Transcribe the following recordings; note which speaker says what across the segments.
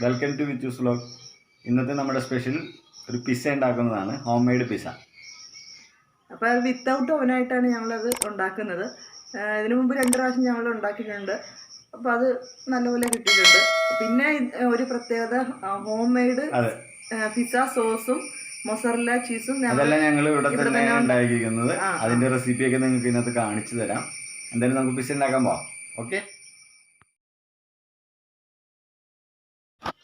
Speaker 1: Welcome to വിച്ചൂസ് vlog. ഇന്നത്തെ നമ്മുടെ special ഒരു പിസ്സ ഉണ്ടാക്കുന്നതാണ്, ഹോം മെയ്ഡ് പിസ്സ.
Speaker 2: അപ്പോൾ അത് വിത്തൗട്ട് ഓവനായിട്ടാണ് ഞങ്ങളത് ഉണ്ടാക്കുന്നത്. ഇതിനു മുമ്പ് 2 പ്രാവശ്യം ഞങ്ങൾ ഉണ്ടാക്കിയിട്ടുണ്ട്. അപ്പോൾ അത് നല്ലപോലെ കിട്ടിയിട്ടുണ്ട്. പിന്നെ ഒരു പ്രത്യേകത, ഹോം മെയ്ഡ് പിസ്സ സോസും മൊസറല്ല ചീസും
Speaker 1: അതെല്ലാം ഞങ്ങൾ ഇവിടെ തന്നെ ഉണ്ടാക്കിയിരിക്കുന്നത്. അതിൻ്റെ റെസിപ്പിയൊക്കെ നിങ്ങൾക്ക് ഇതിനകത്ത് കാണിച്ചു തരാം. എന്തായാലും നമുക്ക് പിസ്സ ഉണ്ടാക്കാൻ പോവാം. ഓക്കെ.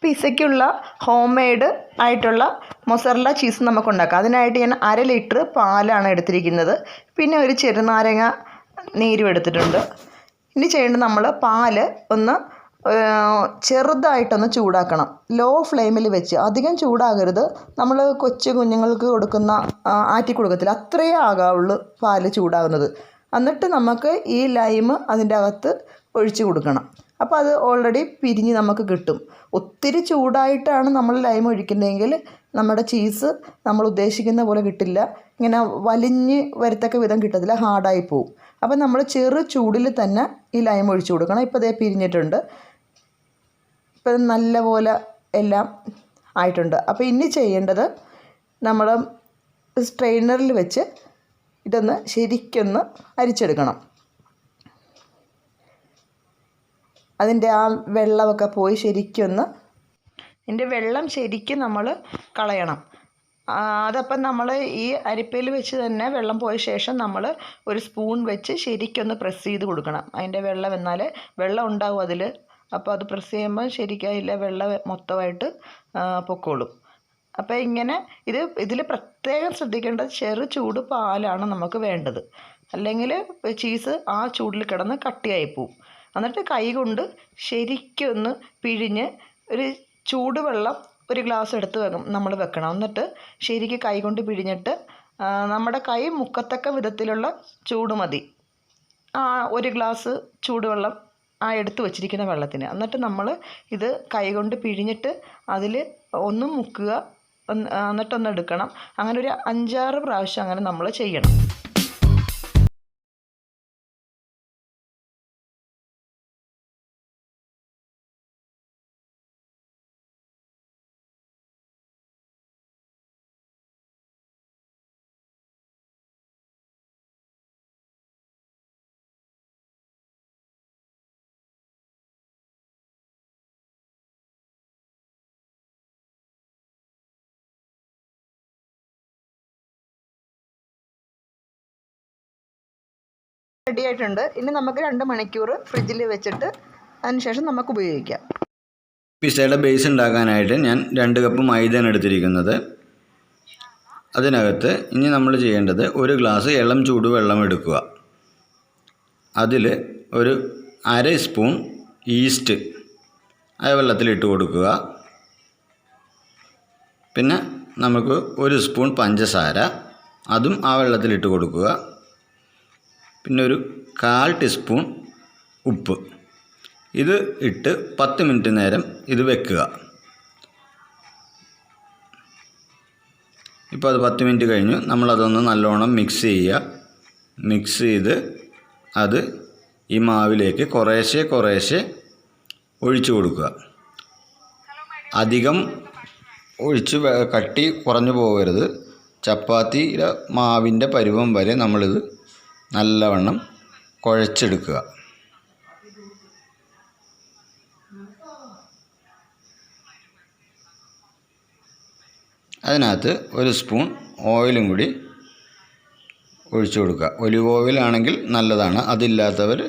Speaker 2: പിസ്സയ്ക്കുള്ള ഹോം മെയ്ഡ് ആയിട്ടുള്ള മൊസറല്ല ചീസ് നമുക്ക് ഉണ്ടാക്കാം. അതിനായിട്ട് ഞാൻ 1/2 ലിറ്റർ പാലാണ് എടുത്തിരിക്കുന്നത്. പിന്നെ ഒരു ചെറുനാരങ്ങ നീരും എടുത്തിട്ടുണ്ട്. ഇനി ചെയ്യേണ്ടത്, നമ്മൾ പാല് ഒന്ന് ചെറുതായിട്ടൊന്ന് ചൂടാക്കണം. ലോ ഫ്ലെയിമിൽ വെച്ച്, അധികം ചൂടാകരുത്. നമ്മൾ കൊച്ചു കുഞ്ഞുങ്ങൾക്ക് കൊടുക്കുന്ന ആറ്റി കൊടുക്കത്തില്ല, അത്രയേ ആകാവുള്ളൂ പാല് ചൂടാകുന്നത്. എന്നിട്ട് നമുക്ക് ഈ ലൈം അതിൻ്റെ അകത്ത് ഒഴിച്ച് കൊടുക്കണം. അപ്പോൾ അത് ഓൾറെഡി പിരിഞ്ഞ് നമുക്ക് കിട്ടും. ഒത്തിരി ചൂടായിട്ടാണ് നമ്മൾ ലൈം ഒഴിക്കുന്നതെങ്കിൽ നമ്മുടെ ചീസ് നമ്മൾ ഉദ്ദേശിക്കുന്ന പോലെ കിട്ടില്ല. ഇങ്ങനെ വലിഞ്ഞ് വരത്തക്ക വിധം കിട്ടത്തില്ല, ഹാർഡായി പോവും. അപ്പോൾ നമ്മൾ ചെറു ചൂടിൽ തന്നെ ഈ ലൈം ഒഴിച്ച് കൊടുക്കണം. ഇപ്പോൾ ഇതേ പിരിഞ്ഞിട്ടുണ്ട്. ഇപ്പം നല്ലപോലെ എല്ലാം ആയിട്ടുണ്ട്. അപ്പോൾ ഇനി ചെയ്യേണ്ടത്, നമ്മൾ സ്ട്രെയിനറിൽ വെച്ച് ഇതൊന്ന് ശരിക്കൊന്ന് അരിച്ചെടുക്കണം. അതിൻ്റെ ആ വെള്ളമൊക്കെ പോയി ശരിക്കൊന്ന്, ഇതിൻ്റെ വെള്ളം ശരിക്കും നമ്മൾ കളയണം. അതപ്പം നമ്മൾ ഈ അരിപ്പയിൽ വെച്ച് തന്നെ വെള്ളം പോയ ശേഷം നമ്മൾ ഒരു സ്പൂൺ വെച്ച് ശരിക്കൊന്ന് പ്രസ് ചെയ്ത് കൊടുക്കണം. അതിൻ്റെ വെള്ളം, എന്നാൽ വെള്ളം ഉണ്ടാവും അതിൽ. അപ്പോൾ അത് പ്രസ് ചെയ്യുമ്പോൾ ശരിക്കായില്ല, വെള്ളം മൊത്തമായിട്ട് പൊക്കോളും. അപ്പോൾ ഇങ്ങനെ ഇതിൽ പ്രത്യേകം ശ്രദ്ധിക്കേണ്ടത്, ചെറു ചൂട് പാലാണ് നമുക്ക് വേണ്ടത്. അല്ലെങ്കിൽ ചീസ് ആ ചൂടിൽ കിടന്ന് കട്ടിയായി പോവും. എന്നിട്ട് കൈ കൊണ്ട് ശരിക്കൊന്ന് പിഴിഞ്ഞ് ഒരു ചൂടുവെള്ളം ഒരു ഗ്ലാസ് എടുത്ത് നമ്മൾ വെക്കണം. എന്നിട്ട് ശരിക്ക് കൈ കൊണ്ട് പിഴിഞ്ഞിട്ട് നമ്മുടെ കൈ മുക്കത്തക്ക വിധത്തിലുള്ള ചൂട് മതി ഒരു ഗ്ലാസ് ചൂടുവെള്ളം എടുത്ത് വെച്ചിരിക്കുന്ന വെള്ളത്തിന്. എന്നിട്ട് നമ്മൾ ഇത് കൈ കൊണ്ട് പിഴിഞ്ഞിട്ട് അതിൽ ഒന്ന് മുക്കുക, എന്നിട്ടൊന്ന് എടുക്കണം. അങ്ങനെ ഒരു 5-6 പ്രാവശ്യം അങ്ങനെ നമ്മൾ ചെയ്യണം. റെഡി ആയിട്ടുണ്ട്. ഇനി നമുക്ക് 2 മണിക്കൂർ ഫ്രിഡ്ജിൽ വെച്ചിട്ട് അതിനുശേഷം നമുക്ക് ഉപയോഗിക്കാം.
Speaker 1: പിസ്സയുടെ ബേസ് ഉണ്ടാക്കാനായിട്ട് ഞാൻ 2 കപ്പ് മൈദയാണ് എടുത്തിരിക്കുന്നത്. അതിനകത്ത് ഇനി നമ്മൾ ചെയ്യേണ്ടത്, 1 ഗ്ലാസ് ഇളം ചൂടുവെള്ളം എടുക്കുക. അതിൽ ഒരു 1/2 സ്പൂൺ ഈസ്റ്റ് ആ വെള്ളത്തിലിട്ട് കൊടുക്കുക. പിന്നെ നമുക്ക് 1 സ്പൂൺ പഞ്ചസാര, അതും ആ വെള്ളത്തിലിട്ട് കൊടുക്കുക. പിന്നെ ഒരു 1/4 ടീസ്പൂൺ ഉപ്പ്. ഇത് ഇട്ട് 10 മിനിറ്റ് നേരം ഇത് വെക്കുക. ഇപ്പോൾ അത് 10 മിനിറ്റ് കഴിഞ്ഞു. നമ്മളതൊന്ന് നല്ലോണം മിക്സ് ചെയ്യുക. മിക്സ് ചെയ്ത് അത് ഈ മാവിലേക്ക് കുറേശ്ശെ ഒഴിച്ചു കൊടുക്കുക. അധികം ഒഴിച്ച് കട്ടി കുറഞ്ഞു പോകരുത്. ചപ്പാത്തിയുടെ മാവിൻ്റെ പരുവം വരെ നമ്മളിത് നല്ലവണ്ണം കുഴച്ചെടുക്കുക. അതിനകത്ത് 1 സ്പൂൺ ഓയിലും കൂടി ഒഴിച്ചു കൊടുക്കുക. ഒലിവ് ഓയിലാണെങ്കിൽ നല്ലതാണ്. അതില്ലാത്തവർ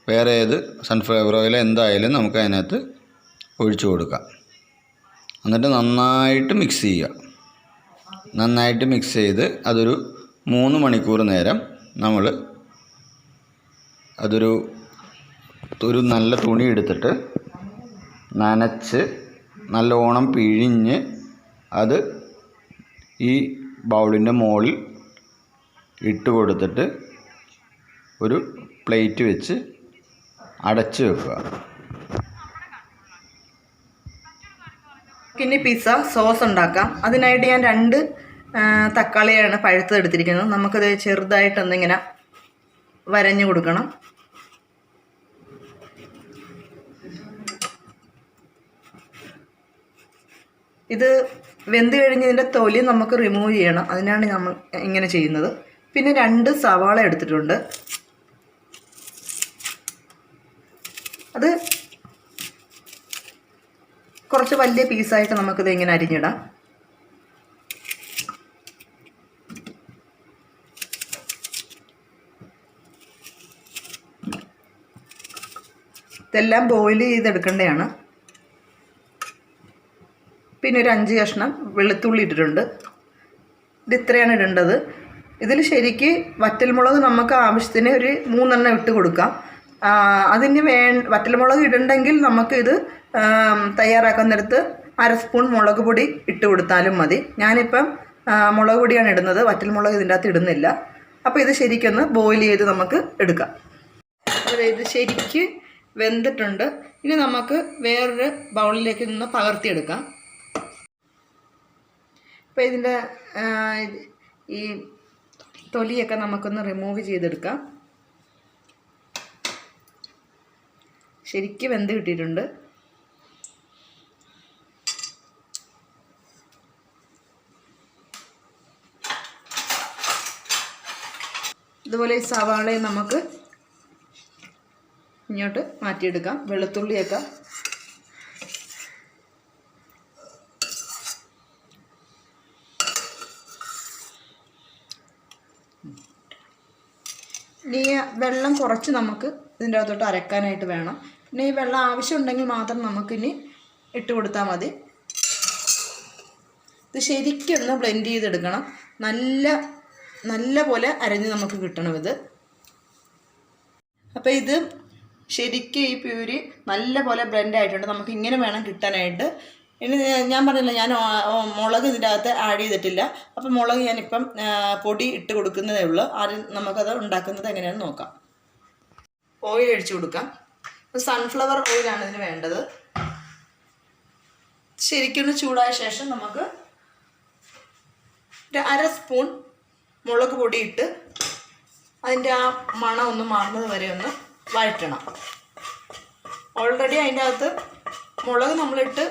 Speaker 1: വേറെ ഏത് സൺഫ്ലവർ ഓയിൽ എന്തായാലും നമുക്ക് അതിനകത്ത് ഒഴിച്ചു കൊടുക്കാം. എന്നിട്ട് നന്നായിട്ട് മിക്സ് ചെയ്യുക. നന്നായിട്ട് മിക്സ് ചെയ്ത് അതൊരു 3 മണിക്കൂർ നേരം നമ്മൾ ഒരു നല്ല തുണി എടുത്തിട്ട് നനച്ച് നല്ലോണം പിഴിഞ്ഞ് അത് ഈ ബൗളിൻ്റെ മുകളിൽ ഇട്ട് കൊടുത്തിട്ട് ഒരു പ്ലേറ്റ് വെച്ച് അടച്ച് വെക്കുക.
Speaker 2: ഇനി പിസ്സ സോസ് ഉണ്ടാക്കാം. അതിനായിട്ട് ഞാൻ 2 തക്കാളിയാണ് പഴുത്തെടുത്തിരിക്കുന്നത്. നമുക്കത് ചെറുതായിട്ടൊന്നിങ്ങനെ വരഞ്ഞു കൊടുക്കണം. ഇത് വെന്ത് കഴിഞ്ഞ് ഇതിൻ്റെ തൊലി നമുക്ക് റിമൂവ് ചെയ്യണം. അതിനാണ് നമ്മൾ ഇങ്ങനെ ചെയ്യുന്നത്. പിന്നെ 2 സവാള എടുത്തിട്ടുണ്ട്. അത് കുറച്ച് വലിയ പീസായിട്ട് നമുക്കിത് ഇങ്ങനെ അരിഞ്ഞിടാം. ഇതെല്ലാം ബോയിൽ ചെയ്തെടുക്കേണ്ടതാണ്. പിന്നെ ഒരു 5 കഷ്ണം വെളുത്തുള്ളി ഇട്ടിട്ടുണ്ട്. ഇത് ഇത്രയാണ് ഇടേണ്ടത്. ഇതിൽ ശരിക്ക് വറ്റൽമുളക് നമുക്ക് ആവശ്യത്തിന് ഒരു 3 എണ്ണം ഇട്ട് കൊടുക്കാം. അതിന് വറ്റൽമുളക് ഇടണ്ടെങ്കിൽ നമുക്കിത് തയ്യാറാക്കാൻ നേരത്ത് 1/2 സ്പൂൺ മുളക് പൊടി ഇട്ട് കൊടുത്താലും മതി. ഞാനിപ്പം മുളക് പൊടിയാണ് ഇടുന്നത്, വറ്റൽമുളക് ഇതിൻ്റെ അകത്ത് ഇടുന്നില്ല. അപ്പോൾ ഇത് ശരിക്കൊന്ന് ബോയിൽ ചെയ്ത് നമുക്ക് എടുക്കാം. അപ്പോൾ ഇത് ശരിക്ക് വെന്തിട്ടുണ്ട്. ഇനി നമുക്ക് വേറൊരു ബൗളിലേക്ക് നിന്ന് പകർത്തിയെടുക്കാം. അപ്പോൾ ഇതിൻ്റെ ഈ തൊലിയൊക്കെ നമുക്കൊന്ന് റിമൂവ് ചെയ്തെടുക്കാം. ശരിക്ക് വെന്ത് കിട്ടിയിട്ടുണ്ട്. ഇതുപോലെ ഈ സവാളയും നമുക്ക് ഇങ്ങോട്ട് മാറ്റിയെടുക്കാം. വെളുത്തുള്ളിയൊക്കെ ഇനി വെള്ളം കുറച്ച് നമുക്ക് ഇതിൻ്റെ അകത്തോട്ട് അരക്കാനായിട്ട് വേണം. പിന്നെ ഈ വെള്ളം ആവശ്യമുണ്ടെങ്കിൽ മാത്രം നമുക്കിനി ഇട്ട് കൊടുത്താൽ മതി. ഇത് ശരിക്കൊന്ന് ബ്ലെൻഡ് ചെയ്തെടുക്കണം. നല്ല പോലെ അരഞ്ഞ് നമുക്ക് കിട്ടണം ഇത്. അപ്പോൾ ഇത് ശരിക്കും ഈ പ്യൂരി നല്ല പോലെ ബ്ലെൻഡ് ആയിട്ടുണ്ട്. നമുക്ക് ഇങ്ങനെ വേണം കിട്ടാനായിട്ട്. ഇനി ഞാൻ പറഞ്ഞില്ല, ഞാൻ മുളക് ഇതിൻ്റെ അകത്ത് ആഡ് ചെയ്തിട്ടില്ല. അപ്പം മുളക് ഞാനിപ്പം പൊടി ഇട്ട് കൊടുക്കുന്നതേ ഉള്ളൂ. ആദ്യം നമുക്കത് ഉണ്ടാക്കുന്നത് എങ്ങനെയാണെന്ന് നോക്കാം. ഓയിൽ ഒഴിച്ചു കൊടുക്കാം. സൺഫ്ലവർ ഓയിലാണ് ഇതിന് വേണ്ടത്. ശരിക്കൊന്ന് ചൂടായ ശേഷം നമുക്ക് ഒരു 1/2 സ്പൂൺ മുളക് പൊടി ഇട്ട് അതിൻ്റെ ആ മണം ഒന്ന് മാറുന്നത് വരെ ഒന്ന് വഴറ്റണം. ഓൾറെഡി അതിൻ്റെ അകത്ത് മുളക് നമ്മളിട്ട്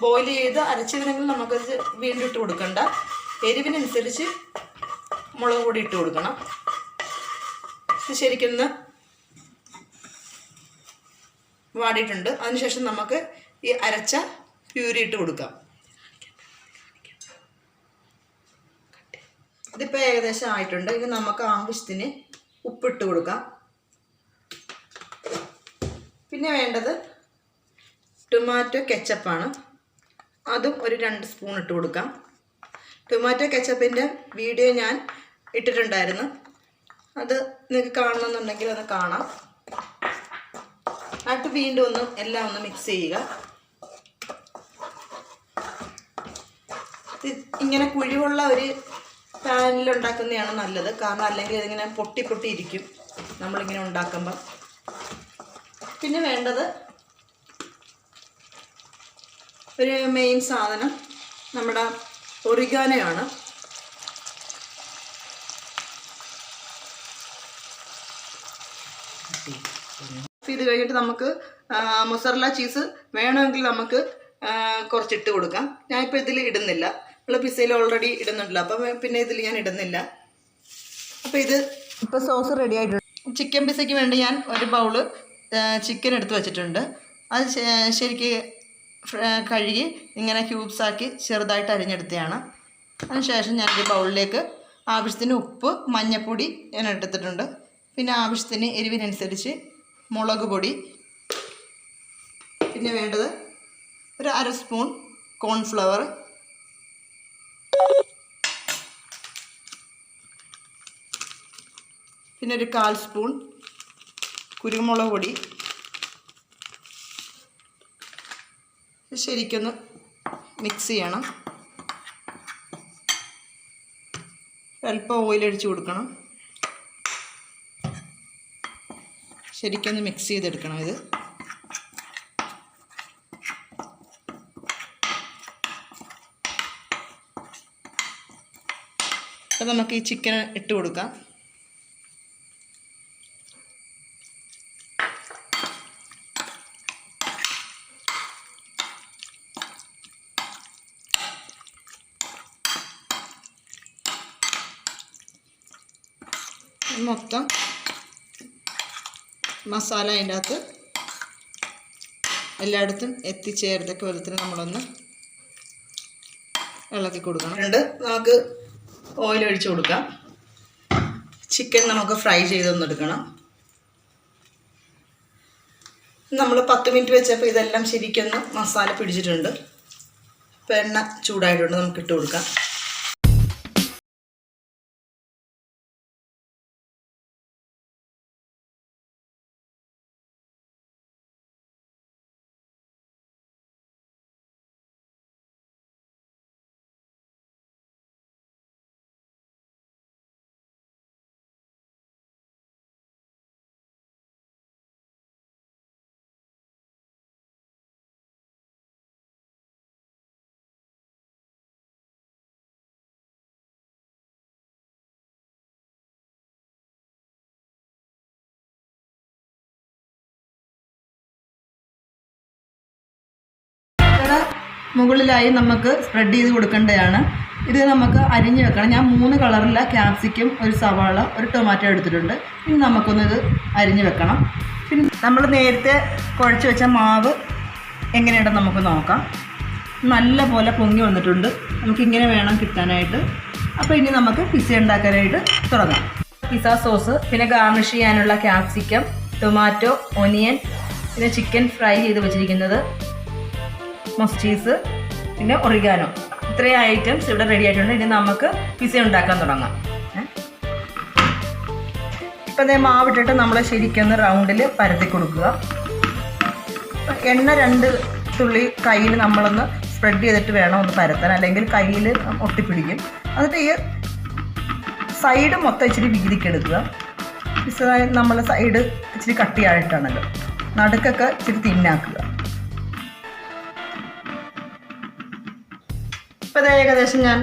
Speaker 2: ബോയിൽ ചെയ്ത് അരച്ചതിനെങ്കിൽ നമുക്കത് വീണ്ടും ഇട്ട് കൊടുക്കണ്ട. എരിവിനനുസരിച്ച് മുളക് പൊടി ഇട്ട് കൊടുക്കണം. ഇത് ശരിക്കൊന്ന് വാടിയിട്ടുണ്ട്. അതിനുശേഷം നമുക്ക് ഈ അരച്ച പ്യൂരി ഇട്ട് കൊടുക്കാം. ഇതിപ്പോൾ ഏകദേശം ആയിട്ടുണ്ട്. ഇനി നമുക്ക് ആവശ്യത്തിന് ഉപ്പിട്ട് കൊടുക്കാം. പിന്നെ വേണ്ടത് ടൊമാറ്റോ കെച്ചപ്പാണ്. അതും ഒരു 2 സ്പൂൺ ഇട്ട് കൊടുക്കാം. ടൊമാറ്റോ കെച്ചപ്പിൻ്റെ വീഡിയോ ഞാൻ ഇട്ടിട്ടുണ്ടായിരുന്നു. അത് നിങ്ങൾക്ക് കാണണമെന്നുണ്ടെങ്കിൽ ഒന്ന് കാണാം. എന്നിട്ട് വീണ്ടും എല്ലാം ഒന്ന് മിക്സ് ചെയ്യുക. ഇങ്ങനെ കുഴിവുള്ള ഒരു പാനിലുണ്ടാക്കുന്നതാണ് നല്ലത്. കാരണം അല്ലെങ്കിൽ ഇതിങ്ങനെ പൊട്ടി ഇരിക്കും നമ്മളിങ്ങനെ ഉണ്ടാക്കുമ്പം. പിന്നെ വേണ്ടത് ഒരു മെയിൻ സാധനം നമ്മുടെ ഒറിഗാനോയാണ്. ഇത് കഴിഞ്ഞിട്ട് നമുക്ക് മൊസറല്ല ചീസ് വേണമെങ്കിൽ നമുക്ക് കുറച്ചിട്ട് കൊടുക്കാം. ഞാനിപ്പോൾ ഇതിൽ ഇടുന്നില്ല. നമ്മൾ പിസ്സയിൽ ഓൾറെഡി ഇടുന്നുണ്ടല്ലോ, അപ്പം പിന്നെ ഇതിൽ ഞാൻ ഇടുന്നില്ല. അപ്പോൾ ഇത് ഇപ്പോൾ സോസ് റെഡി ആയിട്ടുണ്ട്. ചിക്കൻ പിസ്സയ്ക്ക് വേണ്ടി ഞാൻ ഒരു ബൗള് ചിക്കൻ എടുത്ത് വെച്ചിട്ടുണ്ട്. അത് ശരിക്ക് കഴുകി ഇങ്ങനെ ക്യൂബ്സാക്കി ചെറുതായിട്ട് അരിഞ്ഞെടുത്തതാണ്. അതിനുശേഷം ഞാൻ ഈ ബൗളിലേക്ക് ആവശ്യത്തിന് ഉപ്പ്, മഞ്ഞൾപ്പൊടി ഞാൻ എടുത്തിട്ടുണ്ട്. പിന്നെ ആവശ്യത്തിന് എരിവിനനുസരിച്ച് മുളക് പൊടി. പിന്നെ വേണ്ടത് ഒരു 1/2 സ്പൂൺ കോൺഫ്ലവർ. പിന്നെ ഒരു 1/4 സ്പൂൺ കുരുമുളക് പൊടി. ശരിക്കൊന്ന് മിക്സ് ചെയ്യണം. അല്പം ഓയിലൊഴിച്ച് കൊടുക്കണം. ശരിക്കൊന്ന് മിക്സ് ചെയ്തെടുക്കണം ഇത്. അപ്പോൾ നമുക്ക് ഈ ചിക്കൻ ഇട്ട് കൊടുക്കാം. മൊത്തം മസാല അതിൻ്റെ അകത്ത് എല്ലായിടത്തും എത്തിച്ചേരത്തക്ക വിധത്തിൽ നമ്മളൊന്ന് ഇളക്കി കൊടുക്കണം. നമുക്ക് ഓയിൽ ഒഴിച്ച് കൊടുക്കാം. ചിക്കൻ നമുക്ക് ഫ്രൈ ചെയ്തൊന്നെടുക്കണം. നമ്മൾ 10 മിനിറ്റ് വെച്ചപ്പോൾ ഇതെല്ലാം ശരിക്കൊന്ന് മസാല പിടിച്ചിട്ടുണ്ട്. ഇപ്പോൾ എണ്ണ ചൂടായിട്ടുണ്ട്, നമുക്ക് ഇട്ട് കൊടുക്കാം. മുകളിലായി നമുക്ക് സ്പ്രെഡ് ചെയ്ത് കൊടുക്കേണ്ടതാണ്. ഇത് നമുക്ക് അരിഞ്ഞ് വെക്കണം. ഞാൻ 3 കളറിലെ ക്യാപ്സിക്കം, ഒരു സവാള, ഒരു ടൊമാറ്റോ എടുത്തിട്ടുണ്ട്. ഇനി നമുക്കൊന്നിത് അരിഞ്ഞ് വെക്കണം. പിന്നെ നമ്മൾ നേരത്തെ കുഴച്ച് വെച്ച മാവ് എങ്ങനെയുണ്ടെന്ന് നമുക്ക് നോക്കാം. നല്ല പോലെ പൊങ്ങി വന്നിട്ടുണ്ട്. നമുക്കിങ്ങനെ വേണം കിട്ടാനായിട്ട്. അപ്പോൾ ഇനി നമുക്ക് പിസ്സ ഉണ്ടാക്കാനായിട്ട് തുടങ്ങാം. പിസ്സ സോസ്, പിന്നെ ഗാർണിഷ് ചെയ്യാനുള്ള ക്യാപ്സിക്കം, ടൊമാറ്റോ, ഒനിയൻ, പിന്നെ ചിക്കൻ ഫ്രൈ ചെയ്ത് വെച്ചിരിക്കുന്നത്, മൊസ്റ്റീസ്, പിന്നെ ഒറിഗാനോ. ഇത്രയും ഐറ്റംസ് ഇവിടെ റെഡി ആയിട്ടുണ്ട്. ഇനി നമുക്ക് പിസ്സ ഉണ്ടാക്കാൻ തുടങ്ങാം. ഇപ്പം അതേ മാവിട്ടിട്ട് നമ്മൾ ശരിക്കൊന്ന് റൗണ്ടിൽ പരത്തി കൊടുക്കുക. എണ്ണ 2 തുള്ളി കയ്യിൽ നമ്മളൊന്ന് സ്പ്രെഡ് ചെയ്തിട്ട് വേണം ഒന്ന് പരത്താൻ, അല്ലെങ്കിൽ കയ്യിൽ ഒട്ടിപ്പിടിക്കും. എന്നിട്ട് ഈ സൈഡ് മൊത്തം ഇച്ചിരി വീതിക്കെടുക്കുക. പിസ്സ നമ്മൾ സൈഡ് ഇച്ചിരി കട്ടിയായിട്ടാണല്ലോ, നടുക്കൊക്കെ ഇച്ചിരി തിന്നാക്കുക. ഇപ്പോൾ ഇത് ഏകദേശം ഞാൻ